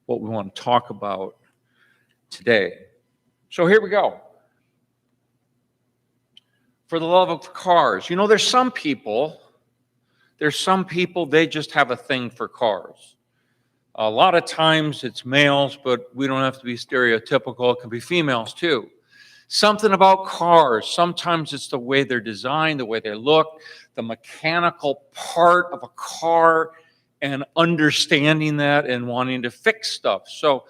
what we want to talk about today. So here we go. For the love of cars. You know, there's some people, they just have a thing for cars. A lot of times it's males, but we don't have to be stereotypical. It can be females too. Something about cars. Sometimes it's the way they're designed, the way they look, the mechanical part of a car, and understanding that and wanting to fix stuff. So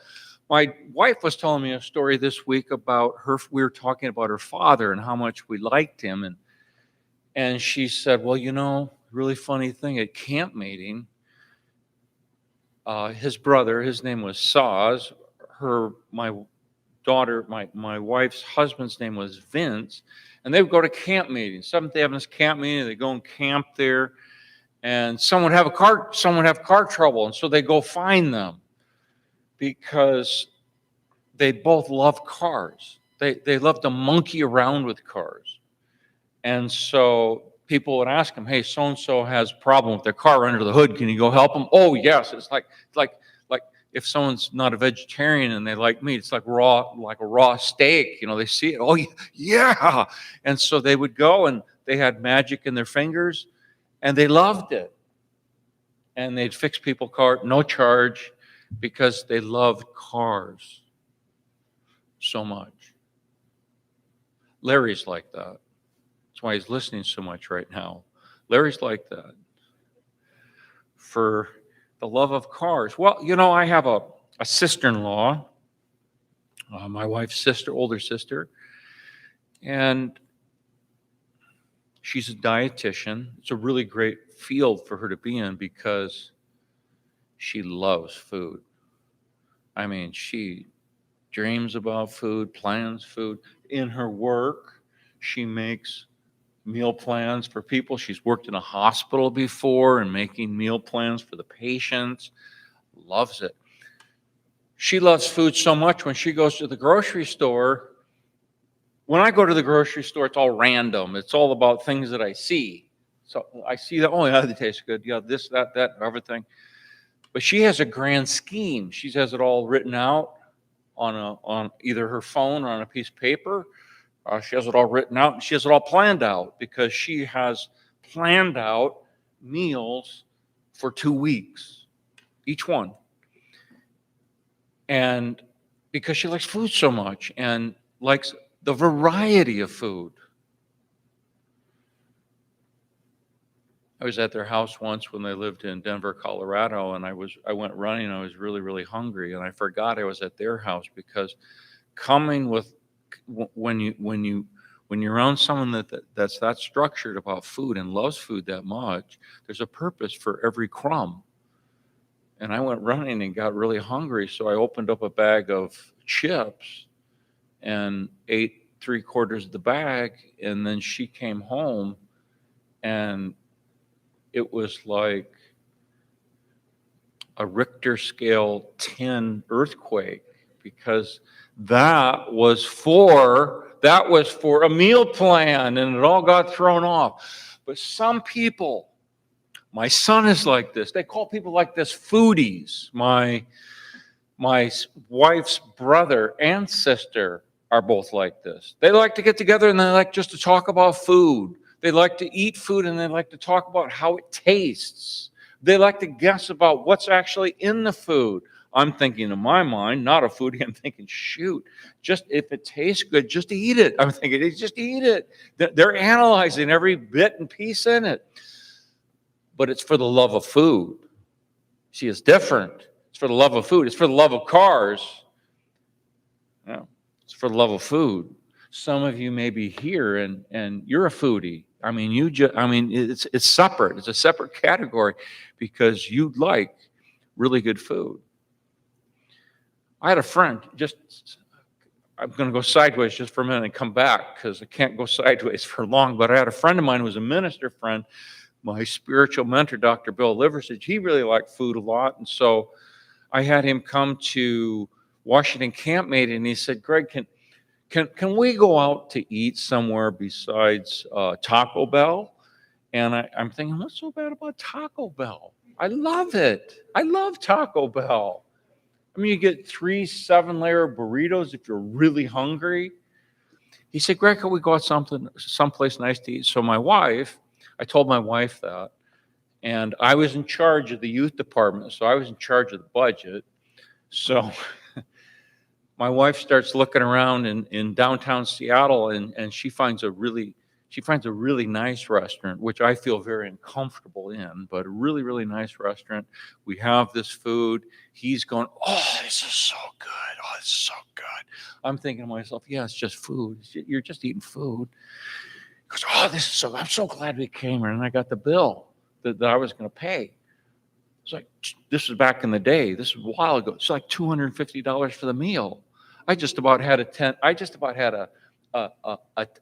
my wife was telling me a story this week about her. We were talking about her father and how much we liked him. And she said, well, you know, really funny thing, at camp meeting, his brother, his name was Saz, my wife's husband's name was Vince, and they would go to camp meetings. Seventh-day Adventist camp meeting, they go and camp there, and someone would have car trouble, and so they go find them because they both love cars. They love to monkey around with cars. And so people would ask him, hey, so-and-so has a problem with their car under the hood. Can you go help them? Oh, yes. It's like if someone's not a vegetarian and they like meat, it's like a raw steak. You know, they see it. Oh, yeah. And so they would go, and they had magic in their fingers, and they loved it. And they'd fix people's cars, no charge, because they loved cars so much. Larry's like that. That's why he's listening so much right now. Larry's like that. For the love of cars. Well, you know, I have a sister-in-law, my wife's sister, older sister, and she's a dietitian. It's a really great field for her to be in because she loves food. I mean, she dreams about food, plans food. In her work, she makes meal plans for people. She's worked in a hospital before and making meal plans for the patients. Loves it. She loves food so much when she goes to the grocery store. When I go to the grocery store, it's all random. It's all about things that I see. So I see that, oh yeah, they taste good. Yeah, this, that, everything. But she has a grand scheme. She has it all written out on either her phone or on a piece of paper. She has it all written out, and she has it all planned out because she has planned out meals for 2 weeks, each one. And because she likes food so much and likes the variety of food. I was at their house once when they lived in Denver, Colorado, and I went running. I was really, really hungry, and I forgot I was at their house because coming with when you're around someone that's that structured about food and loves food that much, there's a purpose for every crumb. And I went running and got really hungry, so I opened up a bag of chips and ate 3/4 of the bag, and then she came home, and it was like a Richter scale 10 earthquake, because that was for a meal plan, and it all got thrown off. But some people, my son is like this. They call people like this foodies. My wife's brother and sister are both like this. They like to get together and they like just to talk about food. They like to eat food and they like to talk about how it tastes. They like to guess about what's actually in the food. I'm thinking in my mind, not a foodie, I'm thinking, shoot, just if it tastes good, just eat it. I'm thinking, just eat it. They're analyzing every bit and piece in it. But it's for the love of food. See, it's different. It's for the love of food. It's for the love of cars. No, it's for the love of food. Some of you may be here and you're a foodie. I mean, it's separate. It's a separate category because you like really good food. I had a friend, I'm going to go sideways just for a minute and come back because I can't go sideways for long, but I had a friend of mine who was a minister friend, my spiritual mentor, Dr. Bill Liversidge. He really liked food a lot, and so I had him come to Washington Camp Meeting, and he said, Greg, can we go out to eat somewhere besides Taco Bell? And I'm thinking, what's so bad about Taco Bell? I love it. I love Taco Bell. I mean, you get 3 7-layer burritos if you're really hungry. He said, Greg, can we go out someplace nice to eat? So I told my wife that, and I was in charge of the youth department, so I was in charge of the budget. So my wife starts looking around in downtown Seattle, and she finds a really nice restaurant, which I feel very uncomfortable in, but a really, really nice restaurant. We have this food. He's going, oh, this is so good. Oh, this is so good. I'm thinking to myself, yeah, it's just food. You're just eating food. He goes, oh, this is so, I'm so glad we came here. And I got the bill that I was going to pay. It's like, this was back in the day. This was a while ago. It's like $250 for the meal. I just about had a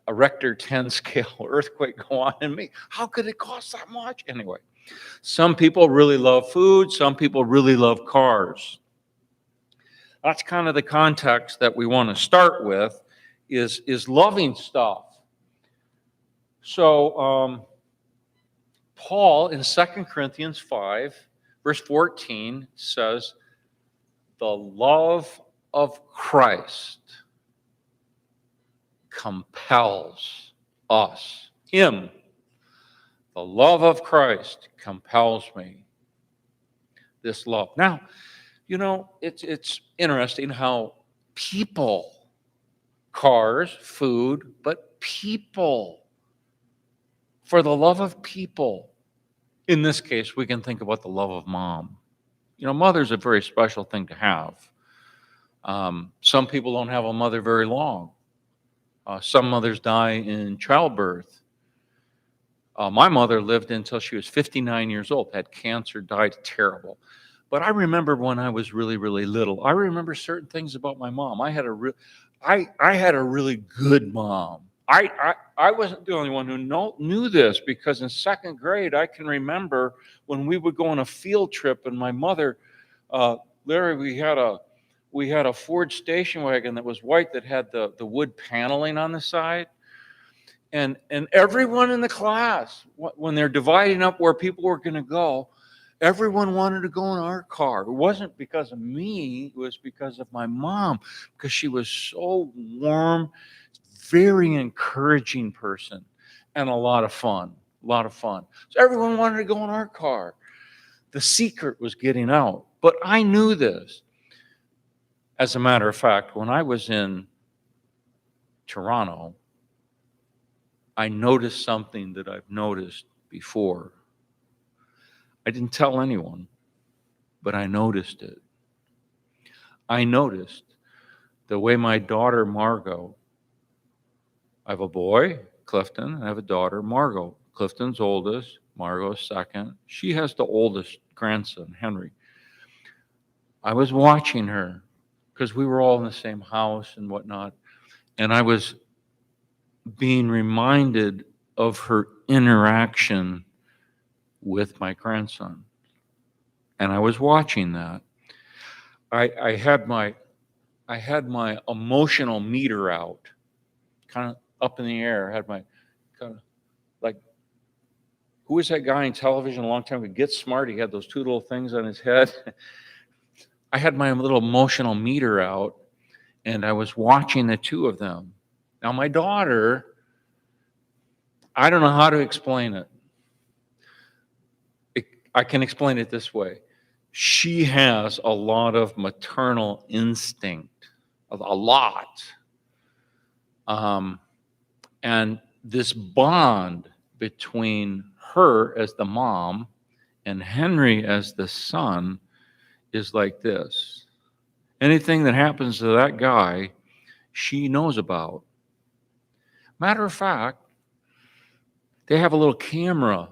Richter 10 scale earthquake go on in me. How could it cost that much? Anyway, some people really love food. Some people really love cars. That's kind of the context that we want to start with, is loving stuff. So Paul in 2 Corinthians 5, verse 14 says, the love of Christ compels us. Him. The love of Christ compels me. This love. Now, you know, it's interesting how people, cars, food, but people, for the love of people. In this case, we can think about the love of mom. You know, mother's a very special thing to have. Some people don't have a mother very long. Some mothers die in childbirth. My mother lived until she was 59 years old, had cancer, died terrible. But I remember when I was really, really little, I remember certain things about my mom. I had a really good mom. I wasn't the only one who knew this, because in second grade, I can remember when we would go on a field trip, and my mother, Larry, we had a Ford station wagon that was white that had the wood paneling on the side. And everyone in the class, when they're dividing up where people were going to go, everyone wanted to go in our car. It wasn't because of me. It was because of my mom, because she was so warm, very encouraging person, and a lot of fun. So everyone wanted to go in our car. The secret was getting out. But I knew this. As a matter of fact, when I was in Toronto, I noticed something that I've noticed before. I didn't tell anyone, but I noticed it. I noticed the way my daughter, Margot, I have a boy, Clifton, and I have a daughter, Margot. Clifton's oldest, Margot's second. She has the oldest grandson, Henry. I was watching her because we were all in the same house and whatnot, and I was being reminded of her interaction with my grandson. And I was watching that. I had my emotional meter out, kind of up in the air. I had my kind of like, who was that guy in television a long time ago? Get Smart. He had those two little things on his head. I had my little emotional meter out, and I was watching the two of them. Now, my daughter, I don't know how to explain it. I can explain it this way. She has a lot of maternal instinct, a lot. And this bond between her as the mom and Henry as the son is like this. Anything that happens to that guy, she knows about. Matter of fact, they have a little camera.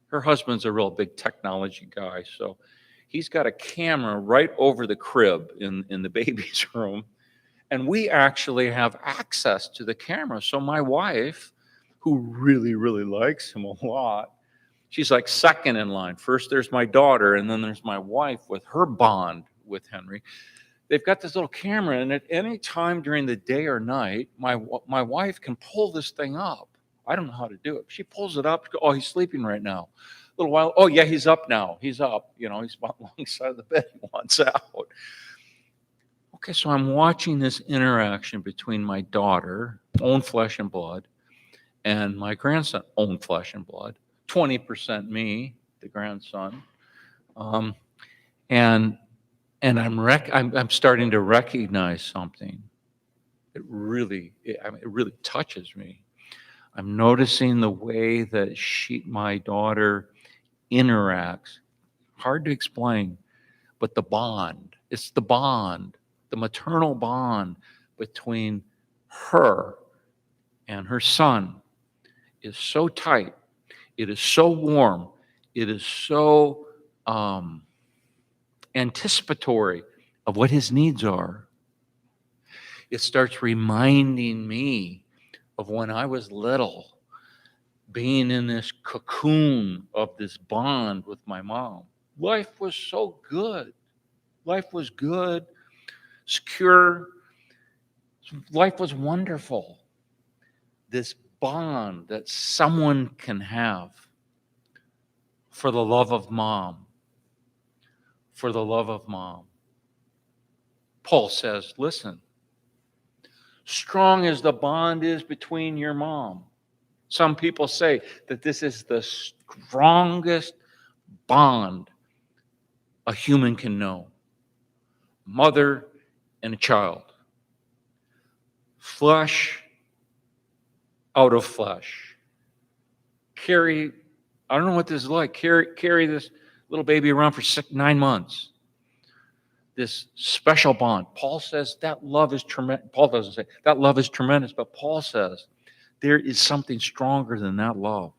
Her husband's a real big technology guy, so he's got a camera right over the crib in the baby's room, and we actually have access to the camera. So my wife, who really, really likes him a lot, she's like second in line. First there's my daughter, and then there's my wife with her bond with Henry. They've got this little camera, and at any time during the day or night, my wife can pull this thing up. I don't know how to do it. She pulls it up. Oh, he's sleeping right now. little while, oh yeah, he's up now. He's up. He's alongside of the bed. He wants out. Okay, so I'm watching this interaction between my daughter, own flesh and blood, and my grandson, own flesh and blood. 20% me, the grandson, and I'm starting to recognize something. It really touches me. I'm noticing the way that my daughter interacts. Hard to explain, but it's the bond, the maternal bond between her and her son is so tight. It is so warm. It is so anticipatory of what his needs are. It starts reminding me of when I was little, being in this cocoon of this bond with my mom. Life was so good. Life was good, secure. Life was wonderful. This bond that someone can have for the love of mom. For the love of mom. Paul says, listen, strong as the bond is between your mom. Some people say that this is the strongest bond a human can know. Mother and a child. Flesh out of flesh. I don't know what this is like. Carry this little baby around for 9 months. This special bond. Paul says that love is tremendous. Paul doesn't say that love is tremendous, but Paul says there is something stronger than that love.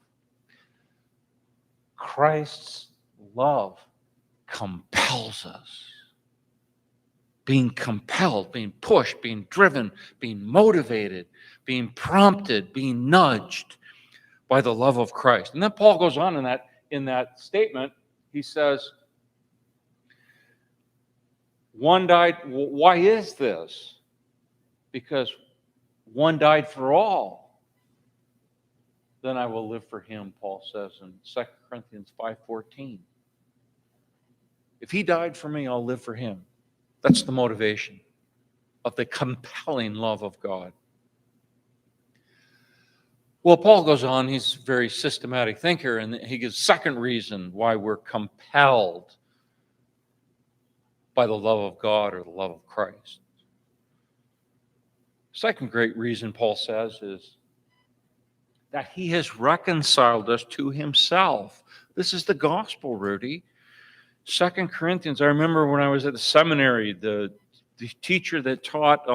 Christ's love compels us. Being compelled, being pushed, being driven, being motivated, being prompted, being nudged by the love of Christ. And then Paul goes on in that statement. He says, one died. Why is this? Because one died for all. Then I will live for him, Paul says in 2 Corinthians 5:14. If he died for me, I'll live for him. That's the motivation of the compelling love of God. Well, Paul goes on, he's a very systematic thinker, and he gives a second reason why we're compelled by the love of God or the love of Christ. Second great reason, Paul says, is that he has reconciled us to himself. This is the gospel, Rudy. 2 Corinthians, I remember when I was at the seminary, the teacher that taught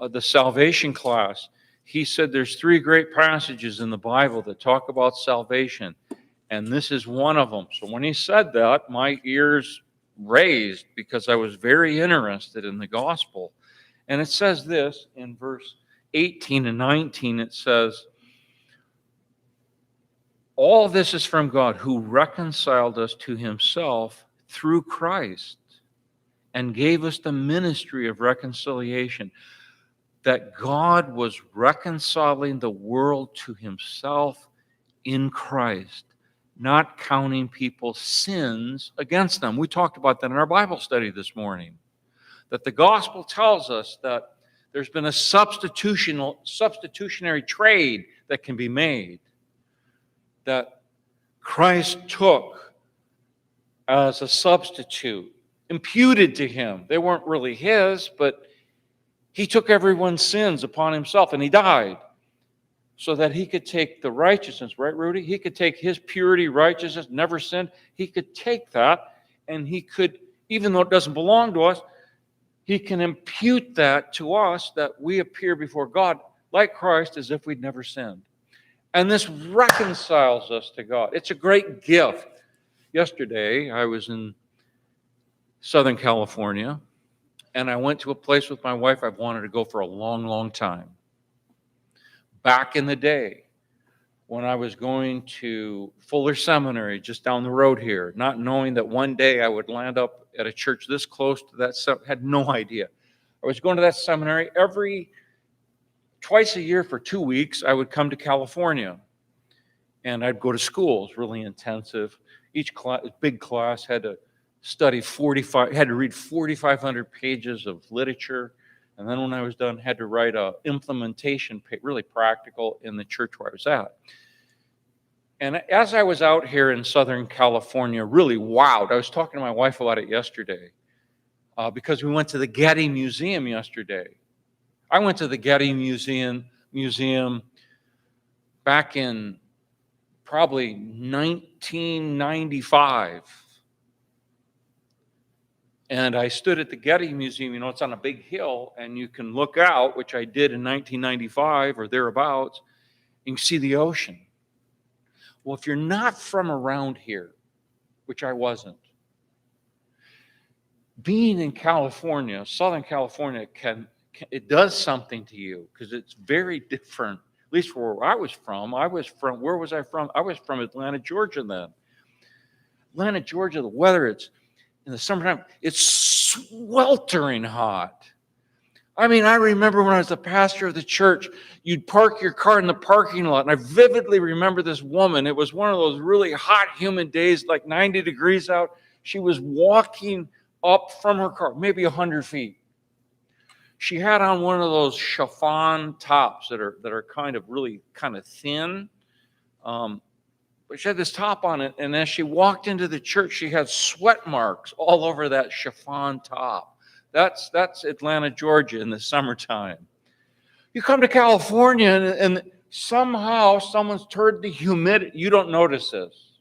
the salvation class, he said there's 3 great passages in the Bible that talk about salvation, and this is one of them. So when he said that, my ears raised because I was very interested in the gospel. And it says this in verse 18 and 19, it says, all this is from God who reconciled us to himself through Christ and gave us the ministry of reconciliation. That God was reconciling the world to himself in Christ, not counting people's sins against them. We talked about that in our Bible study this morning. That the gospel tells us that there's been a substitutionary trade that can be made. That Christ took as a substitute, imputed to him. They weren't really his, but he took everyone's sins upon himself, and he died so that he could take the righteousness, right, Rudy? He could take his purity, righteousness, never sinned. He could take that, and he could, even though it doesn't belong to us, he can impute that to us, that we appear before God like Christ as if we'd never sinned. And this reconciles us to God. It's a great gift. Yesterday, I was in Southern California, and I went to a place with my wife I've wanted to go for a long, long time. Back in the day, when I was going to Fuller Seminary just down the road here, not knowing that one day I would land up at a church this close to that, had no idea. I was going to that seminary twice a year for 2 weeks. I would come to California. And I'd go to school. It was really intensive. Each class, big class, had to read 4,500 pages of literature. And then when I was done, had to write a implementation, really practical, in the church where I was at. And as I was out here in Southern California, really wowed. I was talking to my wife about it yesterday because we went to the Getty Museum yesterday. I went to the Getty Museum back in probably 1995. And I stood at the Getty Museum. It's on a big hill, and you can look out, which I did in 1995 or thereabouts, and you can see the ocean. Well, if you're not from around here, which I wasn't, being in California, Southern California, it does something to you because it's very different. At least where I was from. Where was I from? I was from Atlanta, Georgia then. Atlanta, Georgia, the weather, it's in the summertime, it's sweltering hot. I mean, I remember when I was the pastor of the church, you'd park your car in the parking lot, and I vividly remember this woman. It was one of those really hot, humid days, like 90 degrees out. She was walking up from her car, maybe 100 feet. She had on one of those chiffon tops that are kind of thin. But she had this top on it, and as she walked into the church, she had sweat marks all over that chiffon top. That's Atlanta, Georgia in the summertime. You come to California, and somehow someone's turned the humidity. You don't notice this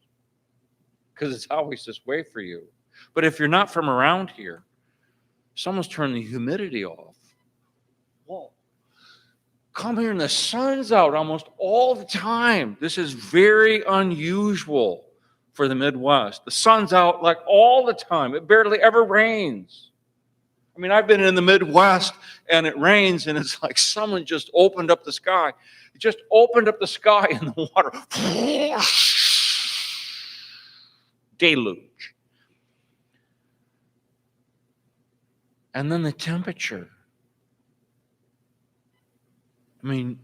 because it's always this way for you. But if you're not from around here, someone's turned the humidity off. Whoa. Come here and the sun's out almost all the time. This is very unusual for the Midwest. The sun's out like all the time. It barely ever rains. I mean, I've been in the Midwest and it rains and it's like someone just opened up the sky. It just opened up the sky and the water. Deluge. And then the temperature. I mean,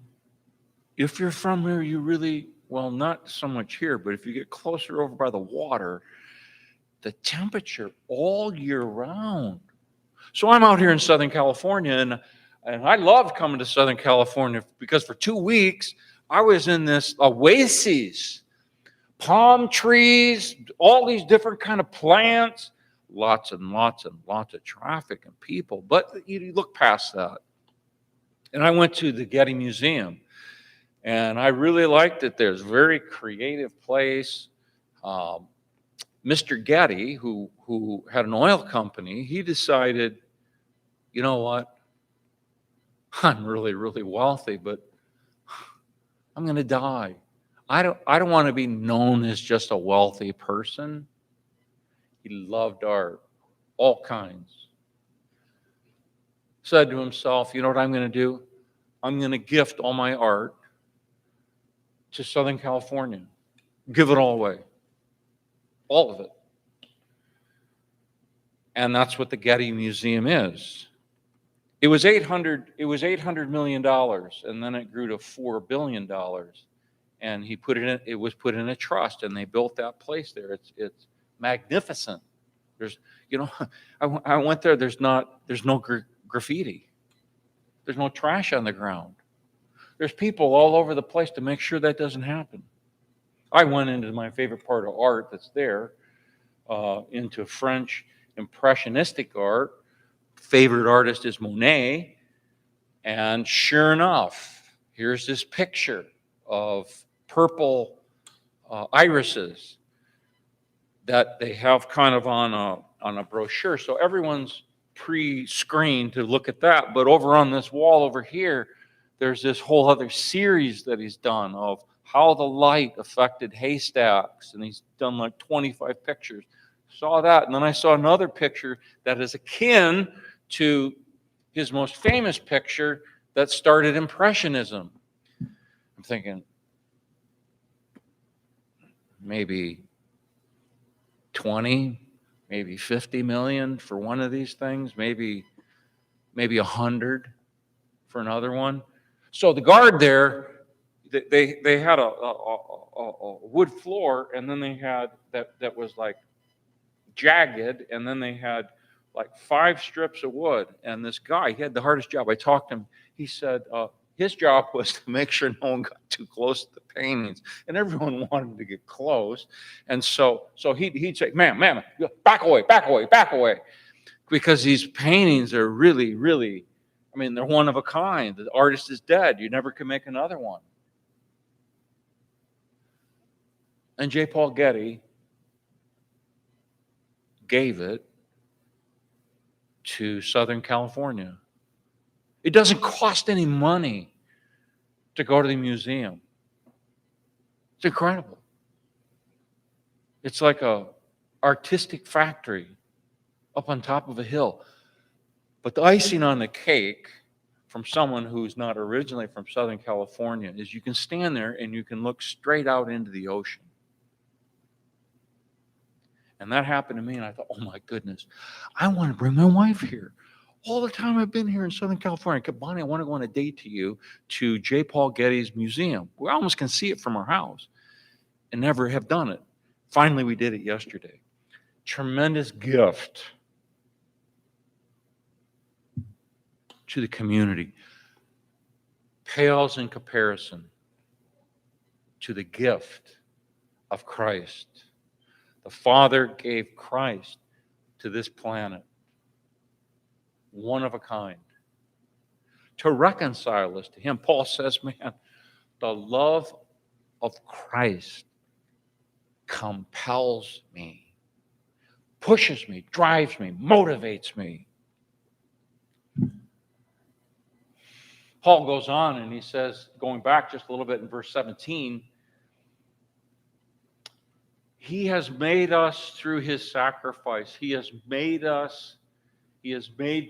if you're from here, you really, well, not so much here, but if you get closer over by the water, the temperature all year round. So I'm out here in Southern California, and I love coming to Southern California because for 2 weeks, I was in this oasis, palm trees, all these different kind of plants, lots and lots and lots of traffic and people. But you look past that. And I went to the Getty Museum, and I really liked it. There's a very creative place. Mr. Getty, who had an oil company, he decided, you know what? I'm really, really wealthy, but I'm going to die. I don't want to be known as just a wealthy person. He loved art, all kinds. Said to himself, you know what I'm going to do? I'm going to gift all my art to Southern California. Give it all away. All of it. And that's what the Getty Museum is. It was $800 million, and then it grew to $4 billion. And it was put in a trust, and they built that place there. It's magnificent. There's, I went there. There's no graffiti. There's no trash on the ground. There's people all over the place to make sure that doesn't happen. I went into my favorite part of art that's there, into French Impressionistic art. Favorite artist is Monet. And sure enough, here's this picture of purple irises that they have kind of on a brochure. So everyone's pre-screened to look at that. But over on this wall over here, there's this whole other series that he's done of how the light affected haystacks. And he's done like 25 pictures. Saw that. And then I saw another picture that is akin to his most famous picture that started Impressionism. I'm thinking maybe 20, maybe 50 million for one of these things, maybe 100 for another one. So the guard there, they had a a wood floor, and then they had that was like jagged, and then they had like 5 strips of wood. And this guy, he had the hardest job. I talked to him. He said his job was to make sure no one got too close to the paintings, and everyone wanted to get close. And so he'd say, "Man, back away, because these paintings are really, really, I mean, they're one of a kind. The artist is dead. You never can make another one." And J. Paul Getty gave it to Southern California. It doesn't cost any money to go to the museum. It's incredible. It's like a artistic factory up on top of a hill. But the icing on the cake from someone who's not originally from Southern California is you can stand there and you can look straight out into the ocean. And that happened to me, and I thought, oh my goodness, I want to bring my wife here. All the time I've been here in Southern California, I kept, Bonnie, I want to go on a date to J. Paul Getty's museum. We almost can see it from our house and never have done it. Finally, we did it yesterday. Tremendous gift to the community. Pales in comparison to the gift of Christ. The Father gave Christ to this planet, one of a kind, to reconcile us to Him. Paul says, man, the love of Christ compels me, pushes me, drives me, motivates me. Paul goes on and he says, going back just a little bit in verse 17, He has made us through His sacrifice. He has made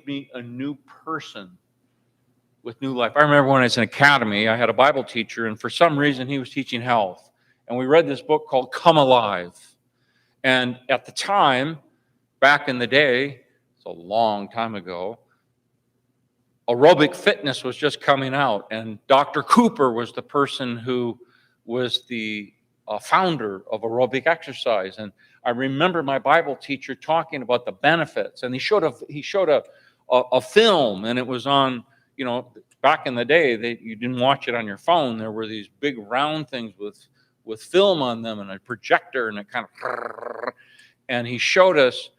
me a new person with new life. I remember when I was in academy, I had a Bible teacher, and for some reason he was teaching health. And we read this book called Come Alive. And at the time, back in the day, it's a long time ago, aerobic fitness was just coming out. And Dr. Cooper was the person who was the founder of aerobic exercise. And I remember my Bible teacher talking about the benefits, and he showed a film, and it was on, back in the day, you didn't watch it on your phone. There were these big round things with film on them and a projector, and it kind of, and he showed us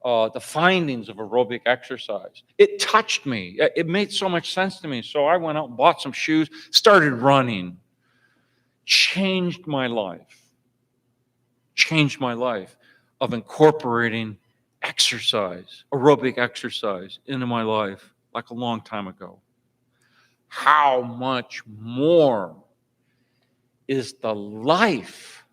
the findings of aerobic exercise. It touched me. It made so much sense to me. So I went out and bought some shoes, started running. Changed my life of incorporating exercise, aerobic exercise into my life like a long time ago. How much more is the life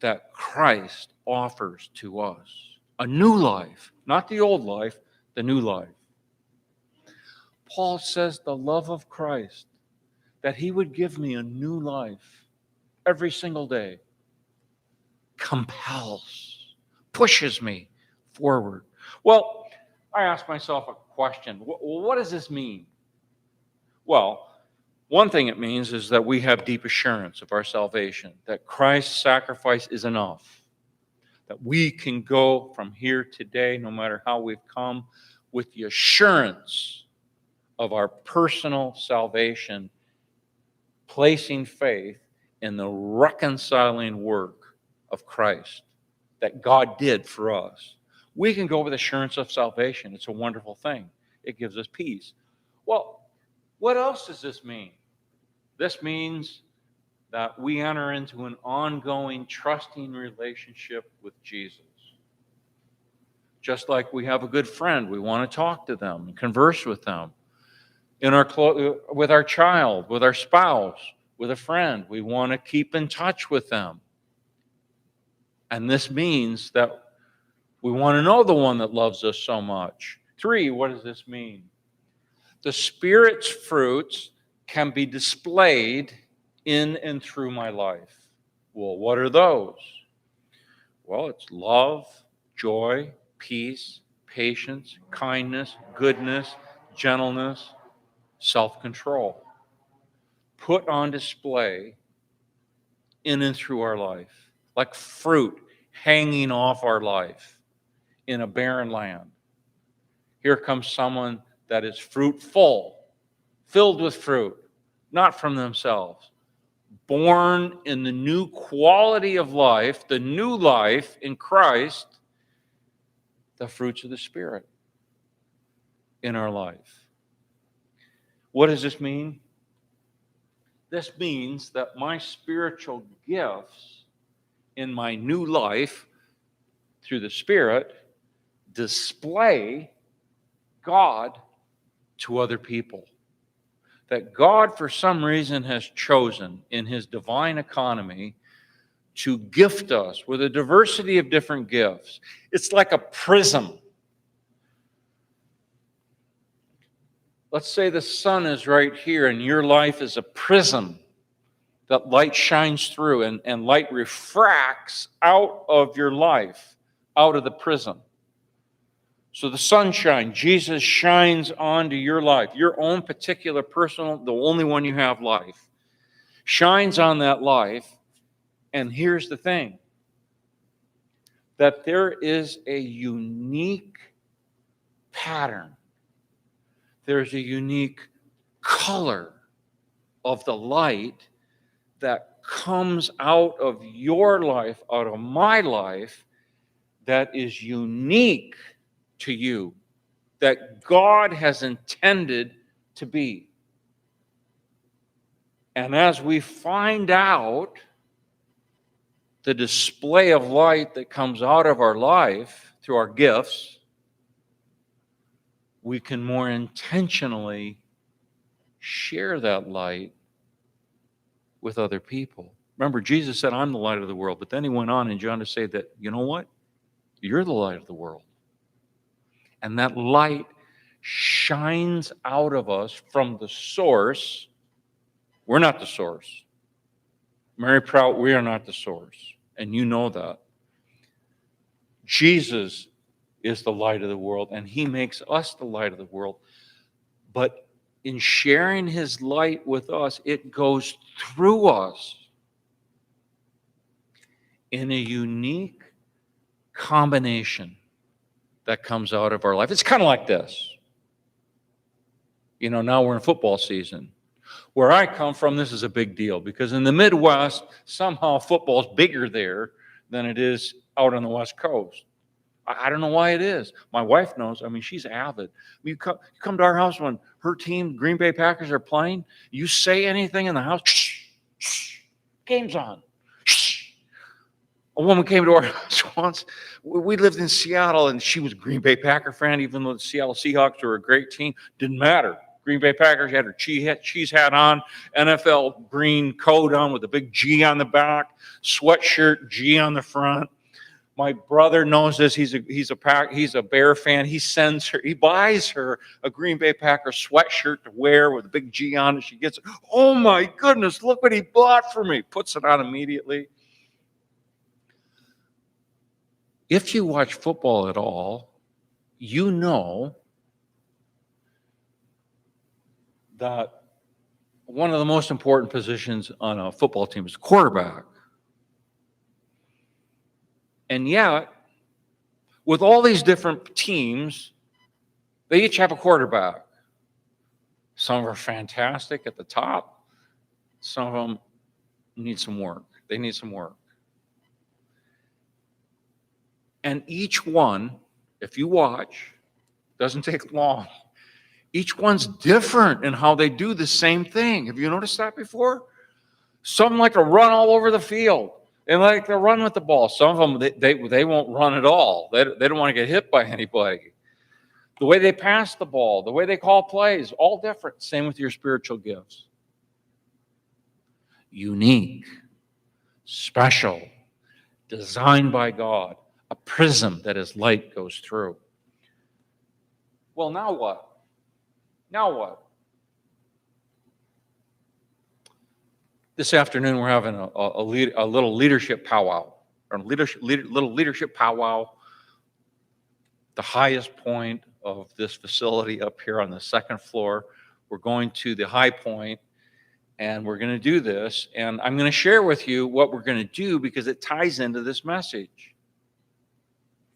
that Christ offers to us? A new life, not the old life, the new life. Paul says the love of Christ, that He would give me a new life every single day, compels, pushes me forward. Well, I asked myself a question. What does this mean? Well, one thing it means is that we have deep assurance of our salvation, that Christ's sacrifice is enough, that we can go from here today, no matter how we've come, with the assurance of our personal salvation, placing faith in the reconciling work of Christ that God did for us. We can go with assurance of salvation. It's a wonderful thing. It gives us peace. Well, what else does this mean? This means that we enter into an ongoing, trusting relationship with Jesus. Just like we have a good friend, we want to talk to them and converse with them. With our child, with our spouse, with a friend, we want to keep in touch with them. And this means that we want to know the one that loves us so much. 3, what does this mean? The Spirit's fruits can be displayed in and through my life. Well, what are those? Well, it's love, joy, peace, patience, kindness, goodness, gentleness, self-control. Put on display in and through our life, like fruit hanging off our life in a barren land. Here comes someone that is fruitful, filled with fruit, not from themselves, born in the new quality of life, the new life in Christ, the fruits of the Spirit in our life. What does this mean? This means that my spiritual gifts in my new life through the Spirit display God to other people. That God, for some reason, has chosen in his divine economy to gift us with a diversity of different gifts. It's like a prism. Let's say the sun is right here and your life is a prism that light shines through and light refracts out of your life, out of the prism. So the sunshine, Jesus shines onto your life, your own particular personal, the only one you have life, shines on that life. And here's the thing, that there is a unique pattern. There's a unique color of the light that comes out of your life, out of my life, that is unique to you, that God has intended to be. And as we find out the display of light that comes out of our life through our gifts, we can more intentionally share that light with other people. Remember, Jesus said, I'm the light of the world. But then he went on in John to say that, you know what? You're the light of the world. And that light shines out of us from the source. We're not the source. Mary Prout, we are not the source. And you know that. Jesus is the light of the world, and he makes us the light of the world. But in sharing his light with us, it goes through us in a unique combination that comes out of our life. It's kind of like this. You know, now we're in football season. Where I come from, this is a big deal because in the Midwest, somehow football's bigger there than it is out on the West Coast. I don't know why it is. My wife knows. I mean, she's avid. You come to our house when her team, Green Bay Packers, are playing. You say anything in the house, game's on. A woman came to our house once. We lived in Seattle, and she was a Green Bay Packer fan, even though the Seattle Seahawks were a great team. Didn't matter. Green Bay Packers had her cheese hat on, NFL green coat on with a big G on the back, sweatshirt, G on the front. My brother knows this. He's a Bear fan. He buys her a Green Bay Packer sweatshirt to wear with a big G on it. She gets it. Oh my goodness, look what he bought for me. Puts it on immediately. If you watch football at all, you know that one of the most important positions on a football team is the quarterback. And yet, with all these different teams, they each have a quarterback. Some are fantastic at the top. Some of them need some work. They need some work. And each one, if you watch, doesn't take long. Each one's different in how they do the same thing. Have you noticed that before? Some like to run all over the field. They like to run with the ball. Some of them, they won't run at all. They don't want to get hit by anybody. The way they pass the ball, the way they call plays, all different. Same with your spiritual gifts. Unique, special, designed by God, a prism that as light goes through. Well, now what? Now what? This afternoon, we're having a little leadership powwow. Little leadership powwow. The highest point of this facility up here on the second floor. We're going to the high point, And we're going to do this. And I'm going to share with you what we're going to do because it ties into this message.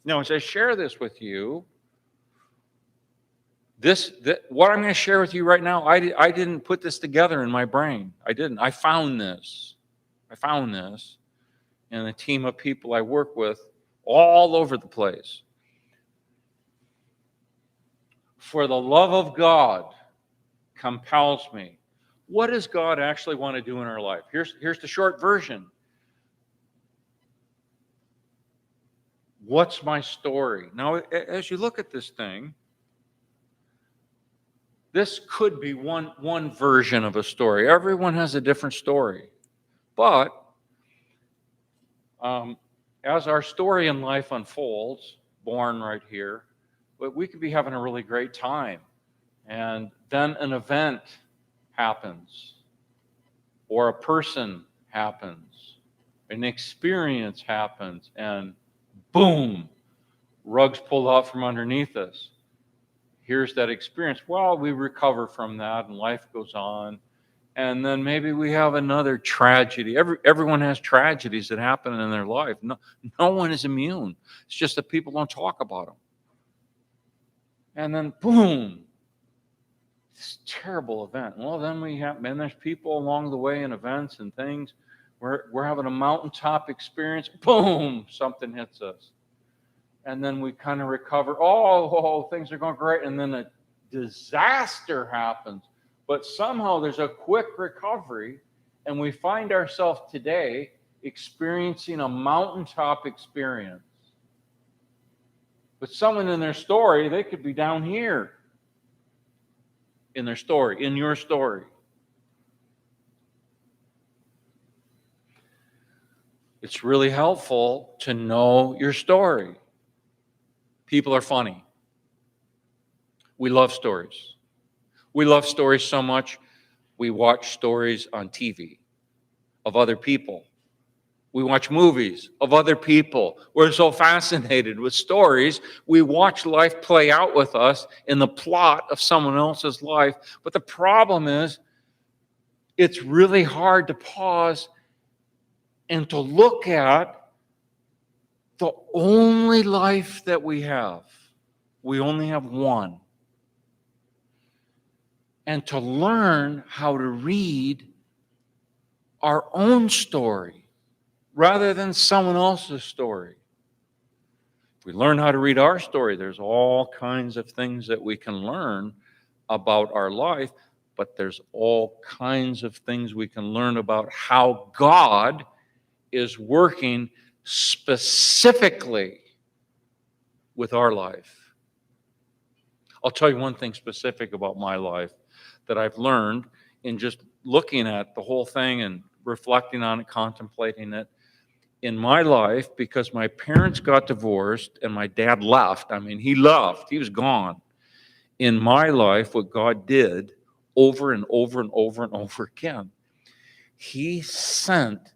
Now, as I share this with you, what I'm going to share with you right now, I didn't put this together in my brain. I didn't. I found this. And a team of people I work with all over the place. For the love of God compels me. What does God actually want to do in our life? Here's the short version. What's my story? Now, as you look at this thing, this could be one version of a story. Everyone has a different story. But as our story in life unfolds, born right here, we could be having a really great time. And then an event happens, or a person happens, an experience happens, and boom, rugs pulled out from underneath us. Here's that experience. Well, we recover from that, and life goes on. And then maybe we have another tragedy. Everyone has tragedies that happen in their life. No one is immune. It's just that people don't talk about them. And then, boom, this terrible event. Well, then there's people along the way in events and things. We're having a mountaintop experience. Boom, something hits us. And then we kind of recover. Oh, things are going great. And then a disaster happens. But somehow there's a quick recovery, and we find ourselves today experiencing a mountaintop experience. But someone in their story, they could be down here in their story, in your story. It's really helpful to know your story. People are funny. We love stories. We love stories so much, we watch stories on TV of other people. We watch movies of other people. We're so fascinated with stories. We watch life play out with us in the plot of someone else's life. But the problem is, it's really hard to pause and to look at the only life that we have. We only have one. And to learn how to read our own story rather than someone else's story. If we learn how to read our story, there's all kinds of things that we can learn about our life, but there's all kinds of things we can learn about how God is working specifically with our life. I'll tell you one thing specific about my life that I've learned in just looking at the whole thing and reflecting on it, contemplating it. In my life, because my parents got divorced and my dad left, he left, he was gone. In my life, what God did over and over and over and over again, he sent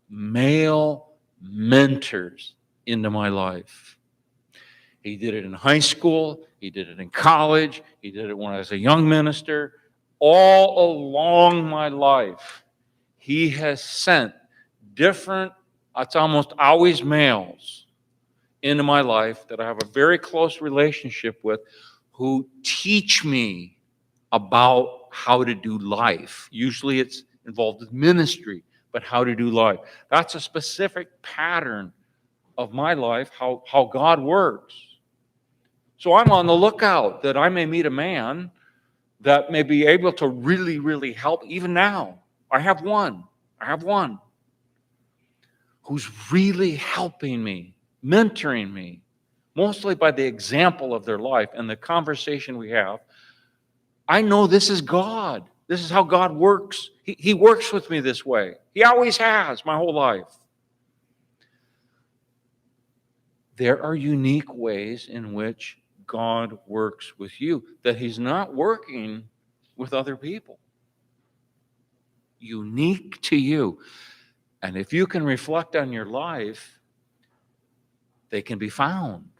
male mentors into my life. He did it in high school, he did it in college, he did it when I was a young minister. All along my life, he has sent different, it's almost always males, into my life that I have a very close relationship with, who teach me about how to do life. Usually it's involved with ministry, but how to do life. That's a specific pattern of my life, how God works. So I'm on the lookout that I may meet a man that may be able to really, really help. Even now, I have one who's really helping me, mentoring me, mostly by the example of their life and the conversation we have. I know this is God. This is how God works. He works with me this way. He always has my whole life. There are unique ways in which God works with you that he's not working with other people. Unique to you. And if you can reflect on your life, they can be found.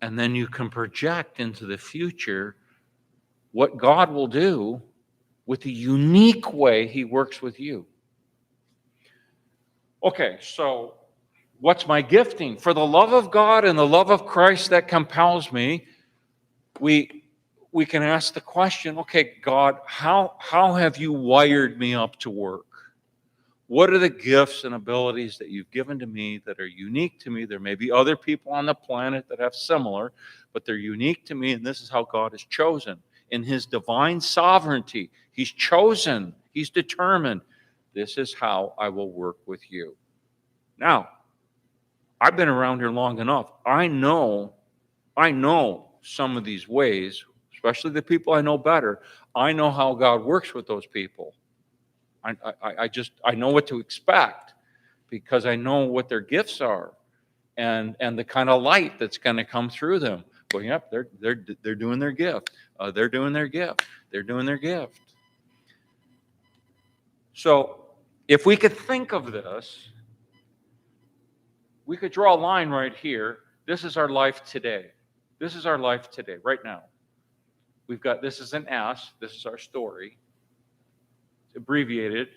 And then you can project into the future what God will do with the unique way he works with you. Okay, so what's my gifting? For the love of God and the love of Christ that compels me, we can ask the question, okay, God, how have you wired me up to work? What are the gifts and abilities that you've given to me that are unique to me? There may be other people on the planet that have similar, but they're unique to me, and this is how God has chosen. In his divine sovereignty, he's chosen, he's determined, this is how I will work with you. Now, I've been around here long enough. I know some of these ways, especially the people I know better. I know how God works with those people. I know what to expect because I know what their gifts are and the kind of light that's going to come through them. Going up, they're doing their gift. They're doing their gift. They're doing their gift. So if we could think of this, we could draw a line right here. This is our life today. This is our life today, right now. We've got, this is an S. This is our story. It's abbreviated,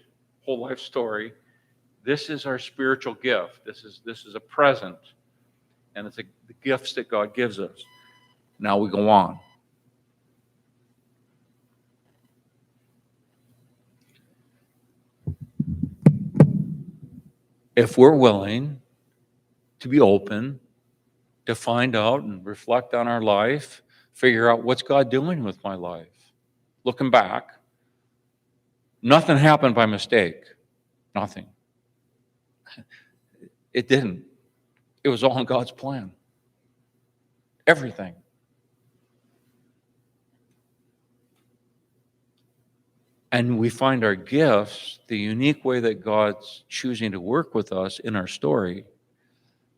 whole life story. This is our spiritual gift. This is a present, and it's the gifts that God gives us. Now we go on. If we're willing to be open, to find out and reflect on our life, figure out what's God doing with my life. Looking back, nothing happened by mistake. Nothing. It didn't. It was all in God's plan. Everything. And we find our gifts, the unique way that God's choosing to work with us in our story,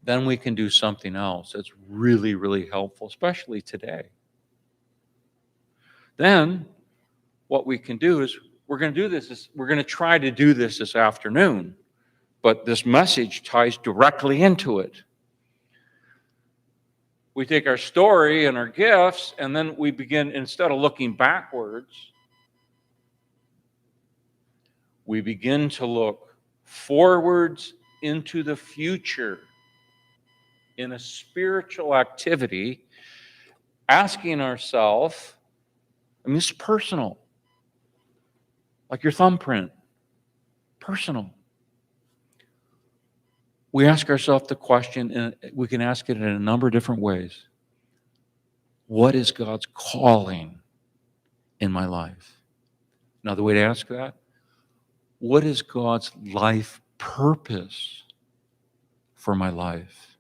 then we can do something else that's really, really helpful, especially today. Then what we can do is we're going to try to do this afternoon, but this message ties directly into it. We take our story and our gifts, and then we begin, instead of looking backwards, we begin to look forwards into the future in a spiritual activity, asking ourselves, I mean, it's personal, like your thumbprint, personal. We ask ourselves the question, and we can ask it in a number of different ways. What is God's calling in my life? Another way to ask that, what is God's life purpose for my life?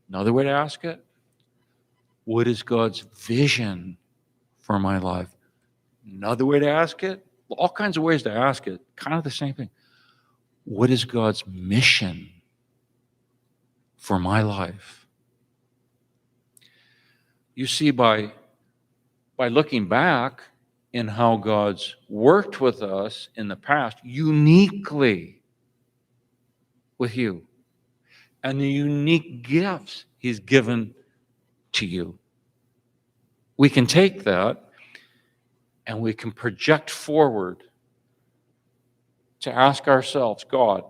Another way to ask it, what is God's vision for my life? Another way to ask it, all kinds of ways to ask it, kind of the same thing. What is God's mission for my life? You see, by looking back in how God's worked with us in the past, uniquely with you, and the unique gifts he's given to you, we can take that and we can project forward to ask ourselves, God,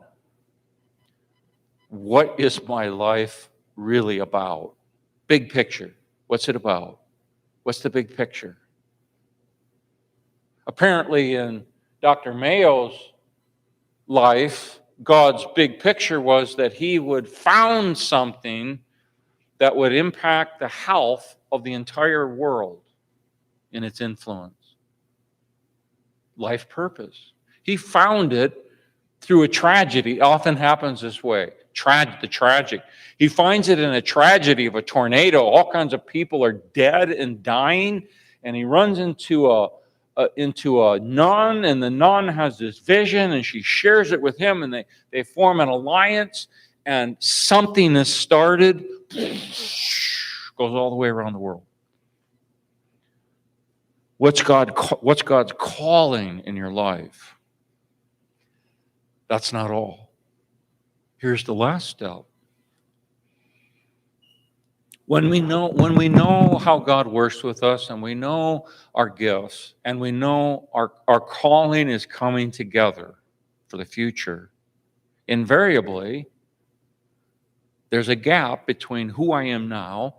what is my life really about? Big picture. What's it about? What's the big picture? Apparently, in Dr. Mayo's life, God's big picture was that he would found something that would impact the health of the entire world in its influence. Life purpose. He found it through a tragedy. It often happens this way. The tragic. He finds it in a tragedy of a tornado. All kinds of people are dead and dying, and he runs into a nun, and the nun has this vision, and she shares it with him, and they form an alliance, and something is started, goes all the way around the world. What's God's calling in your life? That's not all. Here's the last step. When we know how God works with us, and we know our gifts, and we know our calling is coming together for the future, invariably, there's a gap between who I am now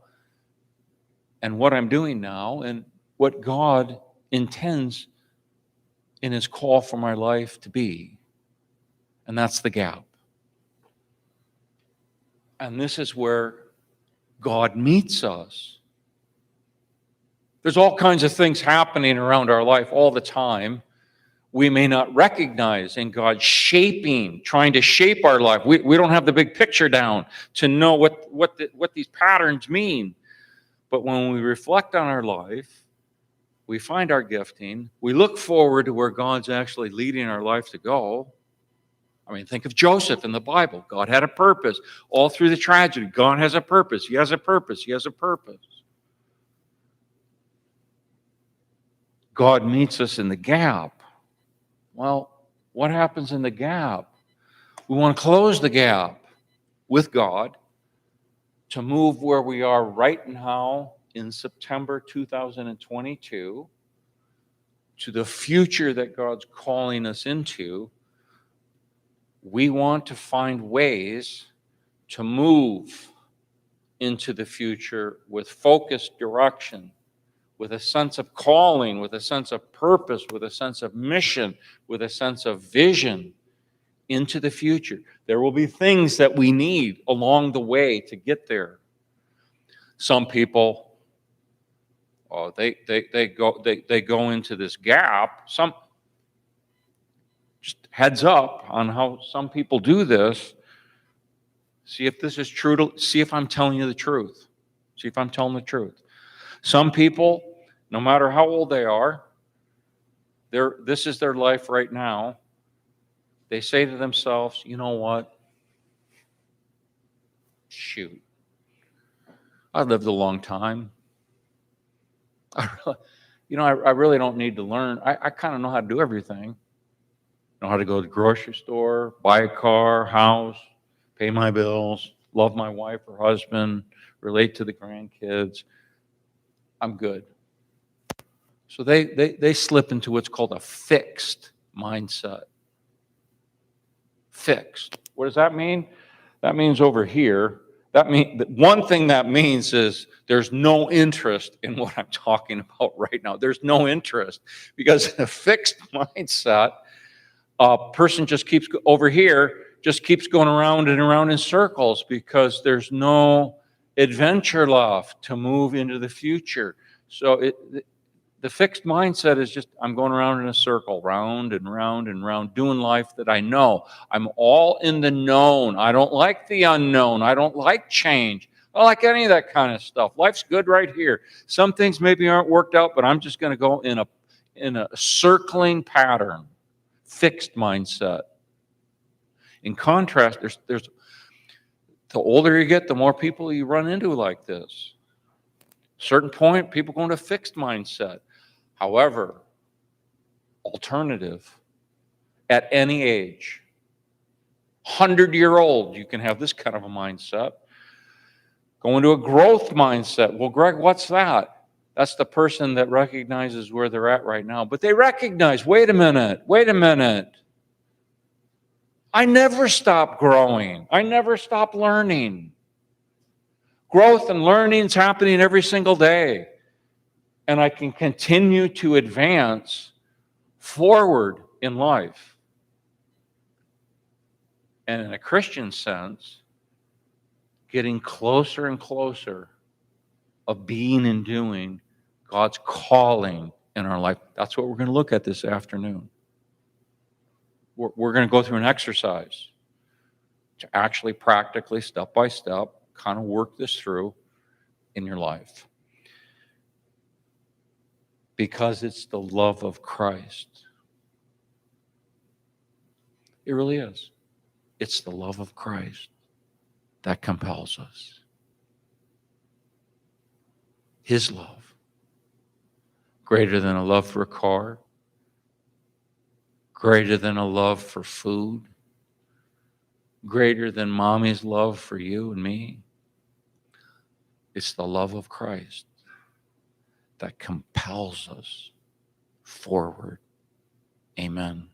and what I'm doing now and what God intends in his call for my life to be. And that's the gap. And this is where God meets us. There's all kinds of things happening around our life all the time we may not recognize in God shaping, trying to shape our life. We don't have the big picture down to know what these patterns mean. But when we reflect on our life, we find our gifting, we look forward to where God's actually leading our life to go. I mean, think of Joseph in the Bible. God had a purpose. All through the tragedy, God has a purpose. He has a purpose. He has a purpose. God meets us in the gap. Well, what happens in the gap? We want to close the gap with God to move where we are right now in September 2022 to the future that God's calling us into. We want to find ways to move into the future with focused direction, with a sense of calling, with a sense of purpose, with a sense of mission, with a sense of vision into the future. There will be things that we need along the way to get there. Some people, they go into this gap. Some, just heads up on how some people do this. See if this is true. See if I'm telling you the truth. See if I'm telling the truth. Some people, no matter how old they are, this is their life right now. They say to themselves, you know what? Shoot. I've lived a long time. I really don't need to learn. I kind of know how to do everything. Know how to go to the grocery store, buy a car, house, pay my bills, love my wife or husband, relate to the grandkids. I'm good. So they slip into what's called a fixed mindset. Fixed. What does that mean? That means over here, one thing that means is there's no interest in what I'm talking about right now. There's no interest because a fixed mindset, a person just keeps going around and around in circles because there's no adventure left to move into the future. So the fixed mindset is just, I'm going around in a circle, round and round and round, doing life that I know. I'm all in the known. I don't like the unknown. I don't like change. I don't like any of that kind of stuff. Life's good right here. Some things maybe aren't worked out, but I'm just going to go in a circling pattern. Fixed mindset. In contrast, there's the older you get, the more people you run into like this. Certain point, people go into fixed mindset. However, alternative, at any age, 100-year-old, you can have this kind of a mindset. Go into a growth mindset. Well, Greg, what's that? That's the person that recognizes where they're at right now. But they recognize, wait a minute. I never stop growing. I never stop learning. Growth and learning is happening every single day. And I can continue to advance forward in life. And in a Christian sense, getting closer and closer of being and doing God's calling in our life. That's what we're going to look at this afternoon. We're going to go through an exercise to actually practically, step by step, kind of work this through in your life. Because it's the love of Christ. It really is. It's the love of Christ that compels us. His love. Greater than a love for a car. Greater than a love for food. Greater than mommy's love for you and me. It's the love of Christ that compels us forward. Amen.